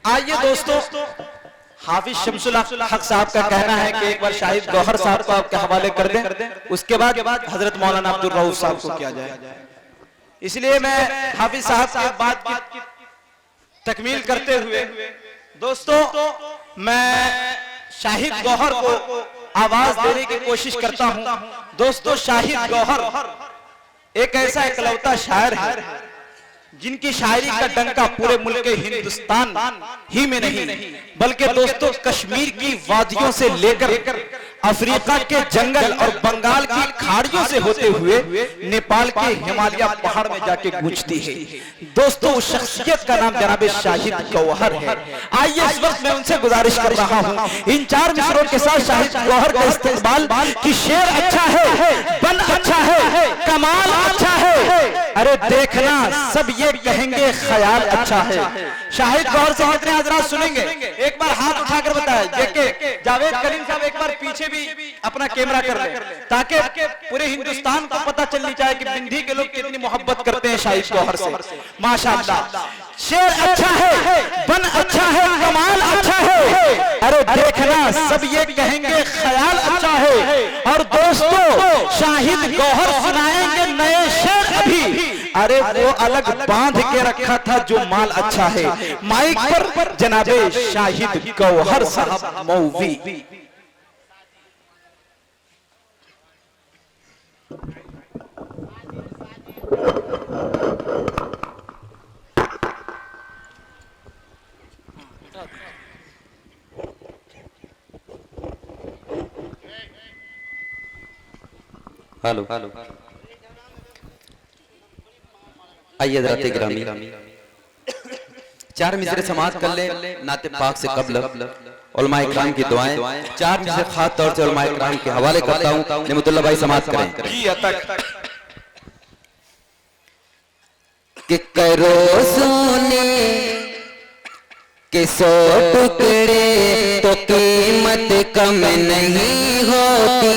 आइए दोस्तों, हाफिज शमसुल हक साहब का कहना है कि एक बार शाहिद गौहर साहब को आपके हवाले कर दें, उसके बाद हजरत मौलाना अब्दुल रऊफ साहब को किया जाए। इसलिए मैं हाफिज साहब की बात की तकमील करते हुए दोस्तों मैं शाहिद गौहर को आवाज देने की कोशिश करता हूं। दोस्तों शाहिद गौहर एक ऐसा इकलौता शायर है जिनकी शायरी का डंका पूरे मुल्क हिंदुस्तान ही में नहीं बल्कि दोस्तों कश्मीर की वादियों से लेकर अफ्रीका के जंगल और बंगाल की खाड़ियों से होते हुए नेपाल के हिमालय पहाड़ में जाके गूंजती है। दोस्तों उस शख्सियत का नाम जनाब शाहिद गौहर है। आइए इस वक्त मैं उनसे गुजारिश कर रहा हूं, इन चार मिसरों के साथ शाहिद गौहर का इस्तेमाल कि शेर अच्छा है, बन अच्छा है, कमाल अच्छा है, अरे देखना सब ये कहेंगे ख्याल अच्छा है। शाहिद गौहर से कितने हजरात सुनेंगे? एक बार हाथ उठाकर बताएं। देखिए जावेद करीम साहब एक बार पीछे भी अपना कैमरा कर ले ताकि पूरे हिंदुस्तान को पता चलनी चाहिए कि बिंदी के लोग कितनी मोहब्बत करते हैं शाहिद गौहर से। माशाअल्लाह, शेर अच्छा है, बन अच्छा है, कमाल अच्छा है, अरे देखना सब ये कहेंगे ख्याल अच्छा है। और दोस्तों शाहिद गौहर सुनाएंगे नए शेर अभी, अरे वो अलग बांध के रखा था जो माल अच्छा है। माइक पर जनाबे शाहिद गौहर साहब मौवी। हेलो हेलो, आइए हज़रात गिरामी, चार मिसरे समाअत कर ले नाते पाक से कब्ल उलमा इकराम की दुआएं। चार मिसरे खास तौर से उलमा इकराम के हवाले करता हूं, नेमतुल्लाह भाई समाअत करें। कि करो सोने के 100 टुकड़े तो कीमत कम नहीं होती,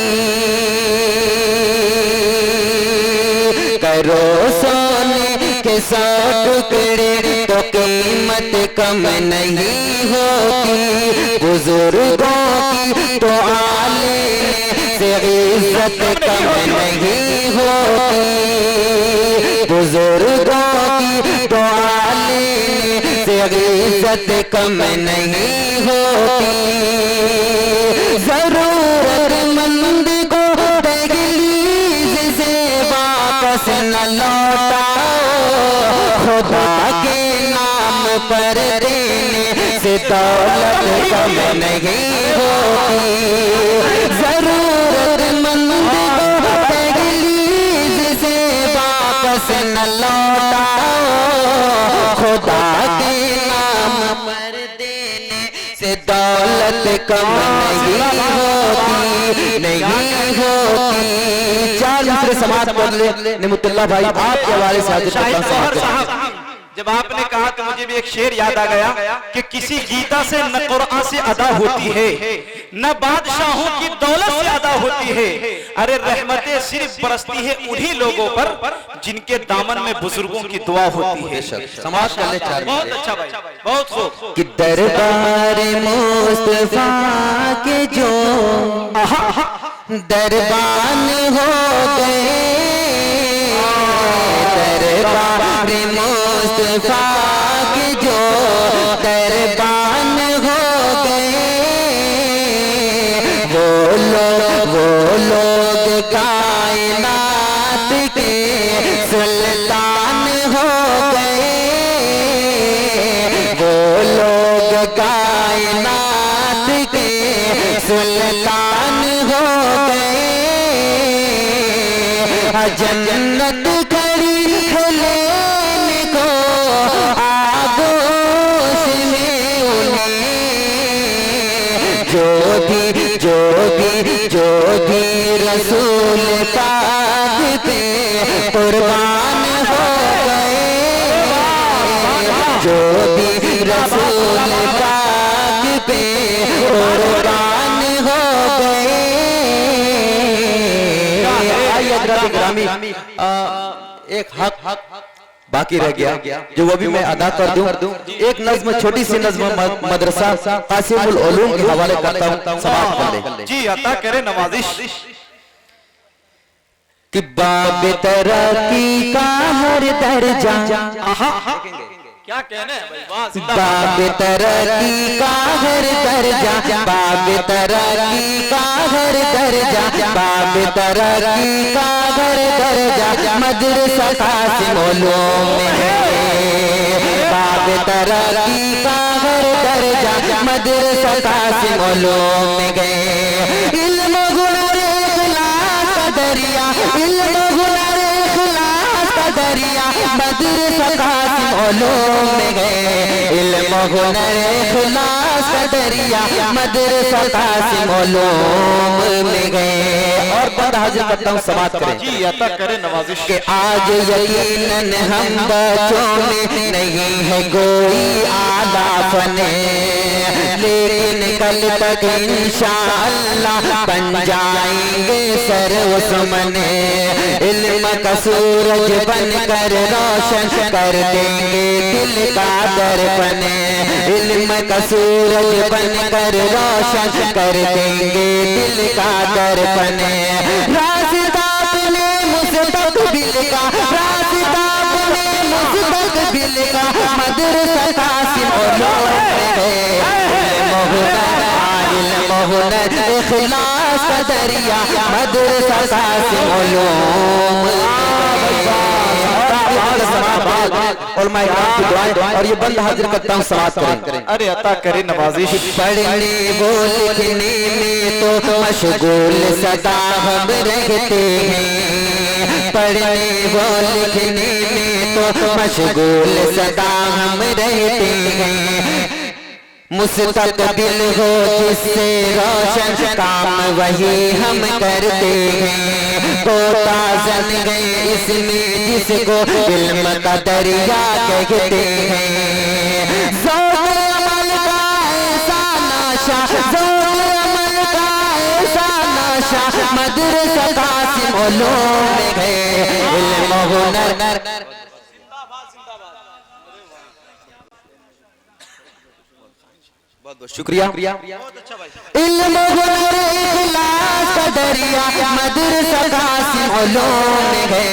करो सोने के 100 टुकड़े तो कीमत कम नहीं होती, बुजुर्गों की तो आले से इज्जत कम नहीं होती, बुजुर्गों की तो आले से इज्जत कम नहीं होती, जरूरतमंद को दहलीज से वापस न लौटाओ, खुदा के नाम पर देने से दौलत कम नहीं होती, जरूरतमंद को दहलीज से वापस न लौटाओ, खुदा के नाम पर देने से दौलत कम नहीं होती, नहीं होती। चार दूसरे समाज बोले नेमतुल्लाह भाई आपके हवाले से हाजिर। जब आपने कहा तो मुझे भी एक शेर याद आ गया कि किसी गीता से न कुरान से अदा होती है, न बादशाहों की दौलत से अदा होती है, अरे रहमतें सिर्फ बरसती है उन्हीं लोगों पर जिनके दामन में बुजुर्गों की दुआ होती है। समाज कर ले चार। बहुत अच्छा भाई, बहुत खूब। कि दरबार मुस्तफा के जो दरबान हो गए, दरबार मुस्तफा के जो दरबान हो गए, वो लोग कायनात के सुल्तान हो गए, वो लोग कायनात के सुल्तान हो गए, जन्नत खड़ी है लेने को आगोश में उन्हें, जो भी रसूल पाक पे कुर्बान हो गए, जो भी रसूल पाक पे कुर्बान हो गए। एक हक बाकी रह गया जो वो भी मैं अदा कर दूं। एक नज्म, छोटी सी नज्म मदरसा कासिमुल उलूम के हवाले करता हूं, समाप्त कर ले। जी अता करे नवाजिश। कि बाब तरक्की का हर दर्जा, क्या कहने हैं भाई, वाह जिंदाबाद। बाब तरक्की का हर दर्जा, बाब तरक्की का हर दर्जा, बाब तरक्की का हर दर्जा मदरसा कासिम उलूम में है। बाब तरक्की का हर दर्जा मदरसा कासिम उलूम में गए। इल्म गुनर इखलास का दरिया, इल्म गुनर इखलास का दरिया मदरसा कासिम उलूम में गए। इल्म गुनर इखलास का दरिया मदरसा कासिम उलूम में गए। और बंद हाजिर करता हूँ, समाप्त करें। जी अता करे नवाजिश। कि आज यकीनन हम बच्चों में नहीं है कोई आला फने, लेकिन कल तक इंशाअल्लाह बन जाएंगे सर्व सुमने। इल्म का सूरज बनकर रोशन कर देंगे दिल का दर्पण, इल्म का सूरज बनकर रोशन कर देंगे दिल का दर्पण। रास्ता अपने मुस्तकबिल का, रास्ता अपने मुस्तकबिल का मदरसा कासिम उलूम में है। इल्म हुनर इखलास का दरिया मदरसा कासिम उलूम में है। उलमा इकराम की दुआएं और ये बंद हाजिर करता हूँ, समाप्त करें। अरे अता करे नवाजिश। पढ़ने वो लिखने में तो मशगूल सदा हम रहते हैं, पढ़ने वो लिखने में तो मशगूल सदा हम रहते हैं। मुस्तकबिल हो जिससे रोशन काम वही हम करते हैं। कोता जन गए इसमें जिसको इल्म का दरिया कहते हैं। ज़ौक़ अमल का ऐसा नशा, ज़ौक़ अमल का ऐसा नशा मदरसा कासिम उलूम में है। इल्म हुनर बहुत शुक्रिया। इल्म गुनर इखलास का दरिया मदरसा कासिम उलूम में है।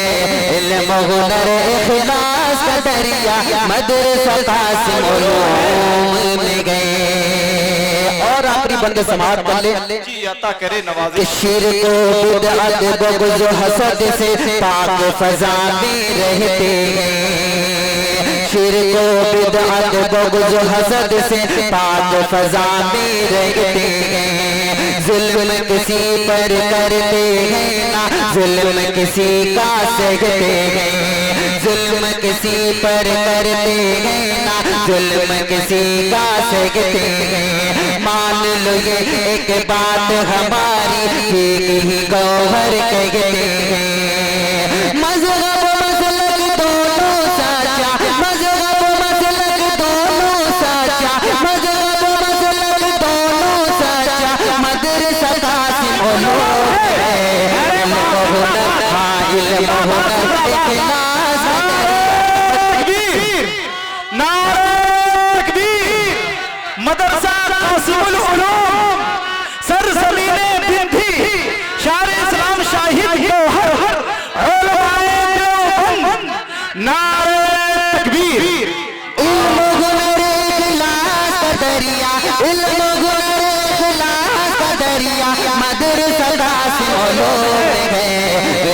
इल्म गुनर इखलास का दरिया मदरसा कासिम उलूम में गए। और आखिरी बंद समाप्त कर ले। जी अता करे नवाजिश। शिर्क बिदअत बुग़्ज़ हसद से पाक फ़ज़ा में रहते हैं। शिर्क बिदअत बुग़्ज़ हसद से पाक फ़ज़ा में रहते हैं। जुल्म किसी पर करते हैं ना जुल्म किसी का सहते हैं। जुल्म किसी पर करते हैं ना जुल्म किसी का सहते हैं। मान लो ये एक बात हमारी ठीक ही गौहर कहते हैं। मज़हब मसलक दोनों साचा, मज़हब मसलक दोनों साचा, मज़हब मसलक दोनों साचा मदरसा कासिम उलूम है। इल्म हुनर, हाँ इल्म हुनर इखलास तकबीर, नारे तकबीर। मदरसा कासिमुल उलूम सरज़मीने बिंदी शार इस्लाम शाहिद गौहर उलमाए देवबंद। नारे तकबीर। इल्म गुनर इखलास का दरिया, इल्म गुनर इखलास का दरिया मदरसा कासिम उलूम में है।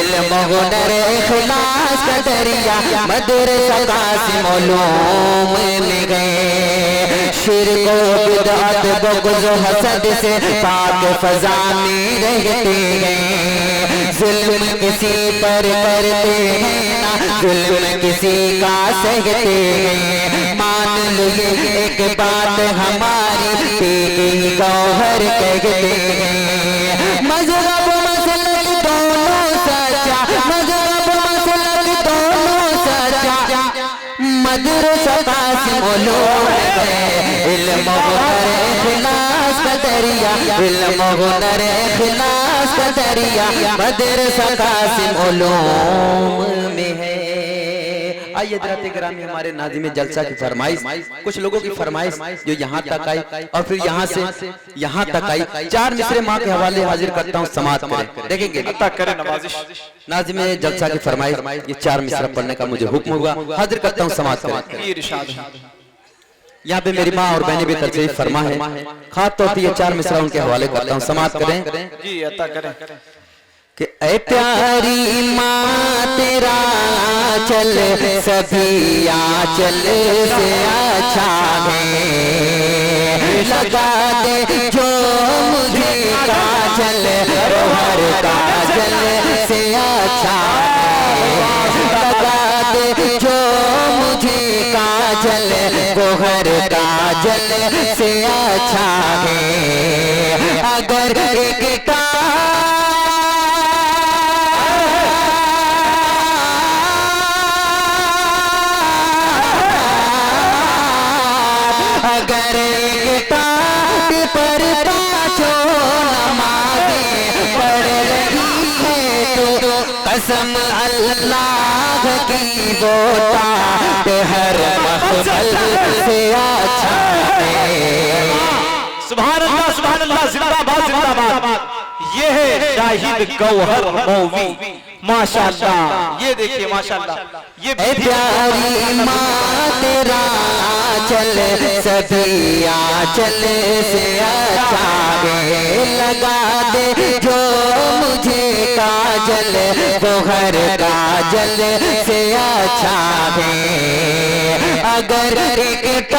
इल्म गुनर इखलास का दरिया मदरसा कासिम उलूम में गए। शिर्क बिदअत बुग़्ज़ हसद से पाक फ़ज़ा में रहते हैं। जुल्म किसी पर करते हैं ना जुल्म किसी का सहते हैं। मान लो ये एक बात हमारी ठीक ही गौहर कहते हैं। मज़हब मसलक दोनों सच्चा, मज़हब मसलक दोनों सच्चा मदरसा कासिम उलूम है। इल्म हुनर इखलास का दरिया, इल्म हुनर इखलास का दरिया मदरसा कासिम उलूम में है। आइए हज़रात गिरामी, हमारे नाज़िम जलसा की फरमाइश, कुछ लोगों की फरमाइश जो यहाँ तक आई और फिर यहाँ से यहाँ तक आई। 4 मिसरे माँ के हवाले हाजिर करता हूँ, समाअत करें। देखेंगे करें नवाजिश। नाज़िम जलसा की फरमाइश, ये 4 मिसरा पढ़ने का मुझे हुक्म हुआ, हाजिर करता हूँ, समाअत करें। ये इरशाद है। यहाँ पे मेरी माँ और बहनें भी तशरीफ फरमा है, खास तौर पे ये 4 मिसरा उनके हवाले करता हूँ, समाअत करें। जी अता करें। कि ऐ प्यारी माँ तेरा आंचल सभी आंचल से अच्छा है, लगा दे जो मुझे काजल हर काजल से अच्छा है, लगा दे जो मुझे काजल हर काजल से अच्छा है। अगर एक अगर टाट पर पाँचों नमाज़ें पढ़ रही है तो कसम अल्लाह की वो टाट हर मखमल से अच्छा है। सुभान अल्लाह, जिंदाबाद जिंदाबाद। ये है शाहिद गौहर मौवी, माशाअल्लाह। ये देखिए माशाअल्लाह, ये प्यारी माँ तेरा आंचल सभी आंचल से अच्छा है, लगा दे जो मुझे काजल वो हर काजल से अच्छा है। अगर एक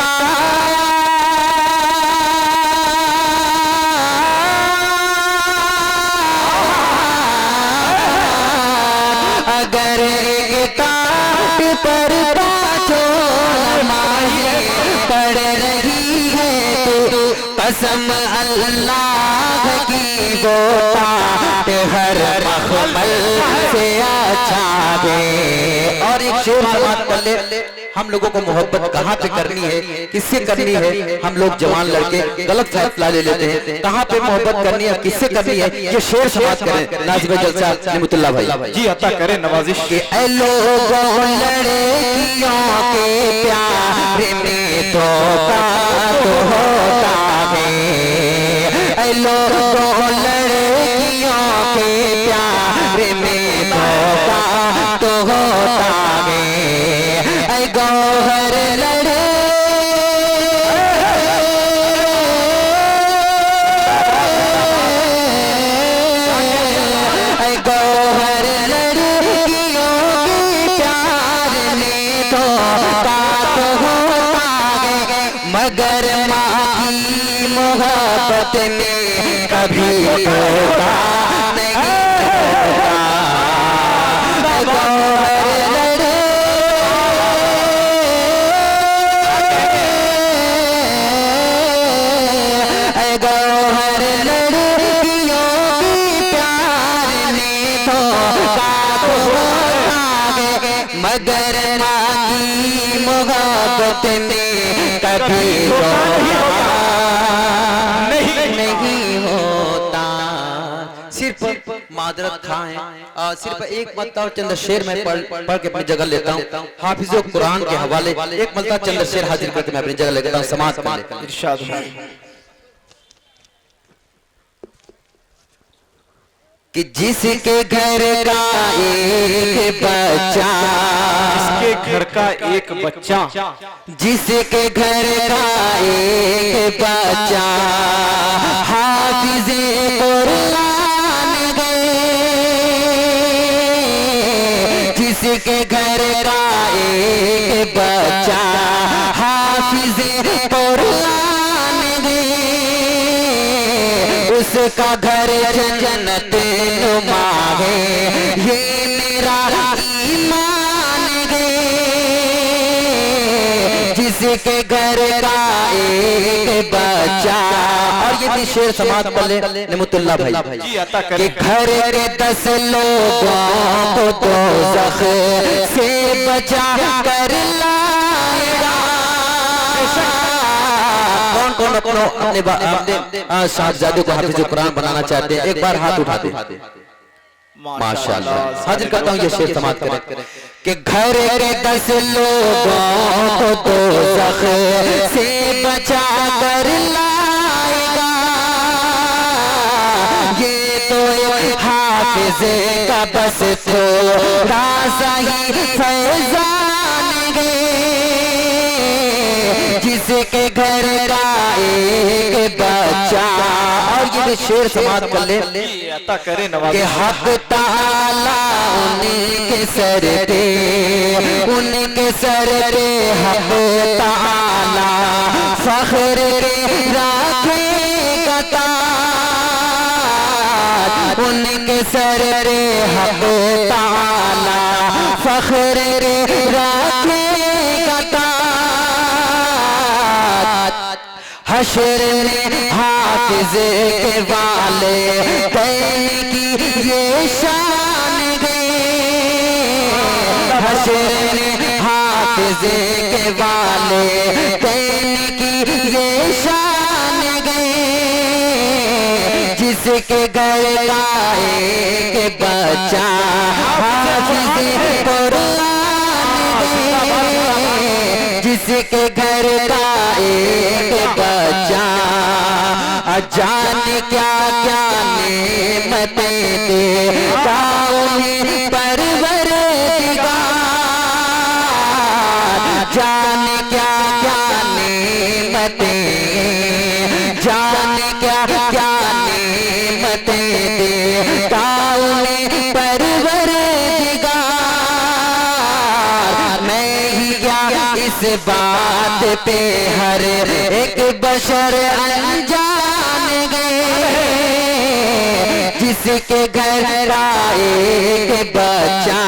अगर एक टाट पर पाँचों नमाज़ें पढ़ रही है तो कसम अल्लाह की वो टाट हर मखमल से अच्छा है। और एक शेर समाअत कर ले, हम लोगों को मोहब्बत कहाँ पे करनी है, किससे करनी है? हम लोग जवान लड़के गलत फैसला ले लेते हैं, कहाँ पे मोहब्बत करनी है, किससे करनी है? ये शेर समाअत करें नाज़िम जलसा नेमतुल्लाह भाई। जी अता करें नवाजिश। के ऐ लोगों लड़कियों के प्यार में धोखा तो होता है, ऐ लोगों लड़कियों के प्यार में धोखा तो होता है। ऐ गौहर लड़े ऐ गौहर लड़कियों के प्यार में धोखा तो होता है, मगर माँ की मोहब्बत में कभी धोखा नहीं होता। ऐ गौहर लड़े ऐ गौहर लड़कियों के प्यार में धोखा तो होता है, मगर माँ की मोहब्बत में कभी धोखा नहीं होता। सिर्फ मादरत खाएं, सिर्फ एक मरतबा चंद शेर में पढ़ के अपनी जगह लेता हूँ, हाफिज़ कुरान के हवाले एक मरतबा चंद शेर हाजिर करके मैं अपनी जगह लेता हूँ, समाअत करें। इरशाद है कि जिसके घर का एक बच्चा, जिसके घर का एक बच्चा, जिसके घर का एक बच्चा हाफिज़े कुरान गए, जिसके घर का एक बच्चा हाफिज़े कुरान गए, उसका घर जन्नत नुमा है, ये मेरा ईमान है। जिसके घर का एक बच्चा, और ये भी शेर समाअत कर ले नेमतुल्लाह भाई। जी अता कि करें। घर के 10 लोगों को दोज़ख से बचा कर लाएगा। कौन कौन अपने साहबजादे को हाफिज़ कुरान बनाना चाहते हैं? एक बार हाथ उठा दे। माशाअल्लाह। हाजिर करता हूँ ये शेर समाप्त करें कि घर के 10 लोगों को दोज़ख से बचा कर लाएगा, ये तो हाफिज़ का बस थोड़ा सा ही फैज़ान है, जिसके घर का एक बच्चा। और ये भी शेर समाप्त कर ले अता करे नवाज कि हक ताला उनके सर पे, उनके सर पे हक ताला फख्र रखेगा ताज, उनके सर पे हक ताला फख्र रखेगा ताज। हश्र में हाफिज़ के वाले की ये शान है, हश्र में हाफिज़ के वाले की ये शान है, जिसके घर का एक बच्चा हाफिज़ कुरान है, जिसके घर का एक बच्चा जाने क्या क्या नेमतें देता उन्हें परवरदिगार, जाने क्या क्या नेमतें, जाने क्या क्या नेमतें देता उन्हें परवरदिगार। मैं ही क्या इस बात पे हर एक बशर अनजान गए, जिसके घर का एक बच्चा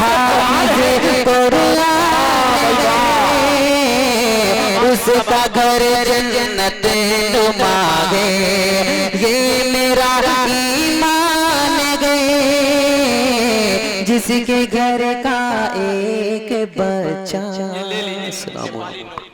हाफिज़ कुरान है, उसका घर जन्नत नुमा है, ये मेरा ईमान गए, जिसके घर का एक बच्चा। ले लीजिए।